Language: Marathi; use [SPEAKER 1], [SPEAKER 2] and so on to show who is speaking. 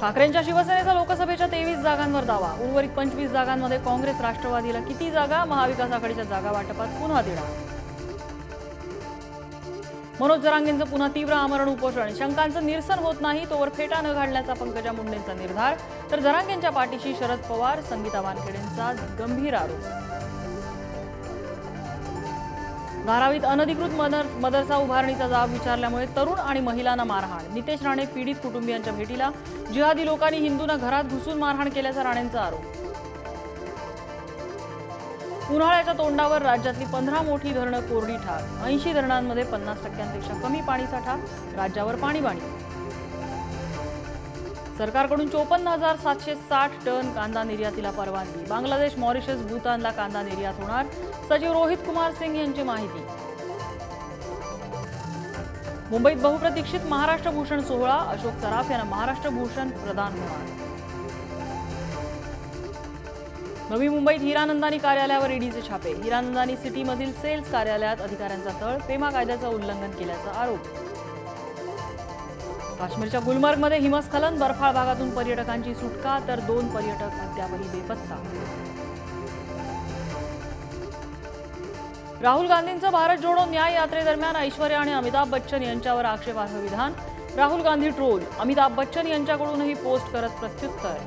[SPEAKER 1] ठाकरेंच्या शिवसेनेचा लोकसभेच्या 23 जागांवर दावा। उर्वरित 25 जागांमध्ये काँग्रेस राष्ट्रवादीला किती जागा, महाविकास आघाडीच्या जागा वाटपात पुन्हा तिढा। मनोज जरांगेंचं पुन्हा तीव्र आमरण उपोषण। शंकांचं निरसन होत नाही तोवर फेटा न घालण्याचा पंकजा मुंडेंचा निर्धार। तर जरांगेंच्या पाठीशी शरद पवार, संगीता वानखेडेंचा गंभीर आरोप। धारावीत अनधिकृत मदरसा उभारणीचा जाब विचारल्यामुळे तरुण आणि महिलांना मारहाण। नितेश राणे पीडित कुटुंबियांच्या भेटीला। जिहादी लोकांनी हिंदूंना घरात घुसून मारहाण केल्याचा राणेंचा आरोप। उन्हाळ्याच्या तोंडावर राज्यातली 15 मोठी धरणं कोरडी ठाक। 80 धरणांमध्ये 50% कमी पाणीसाठा। राज्यावर पाणीबाणी। सरकारकडून 54,760 टन कांदा निर्यातीला परवानगी। बांगलादेश, मॉरिशस, भूतानला कांदा निर्यात होणार। सचिव रोहित कुमार सिंग यांची माहिती। मुंबईत बहुप्रतीक्षित महाराष्ट्र भूषण सोहळा। अशोक सराफ यांना महाराष्ट्र भूषण प्रदान होणार। नवी मुंबईत हिरानंदानी कार्यालयावर ईडीचे छापे। हिरानंदानी सिटीमधील सेल्स कार्यालयात अधिकाऱ्यांचा तळ। पेमा कायद्याचं उल्लंघन केल्याचा आरोप। काश्मीरच्या गुलमर्गमध्ये हिमस्खलन। बर्फाळ भागातून पर्यटकांची सुटका तर 2 पर्यटक अद्यापही बेपत्ता। राहुल गांधींचं भारत जोडो न्याय यात्रेदरम्यान ऐश्वर्या आणि अमिताभ बच्चन यांच्यावर आक्षेपार्ह विधान। राहुल गांधी ट्रोल। अमिताभ बच्चन यांच्याकडूनही पोस्ट करत प्रत्युत्तर।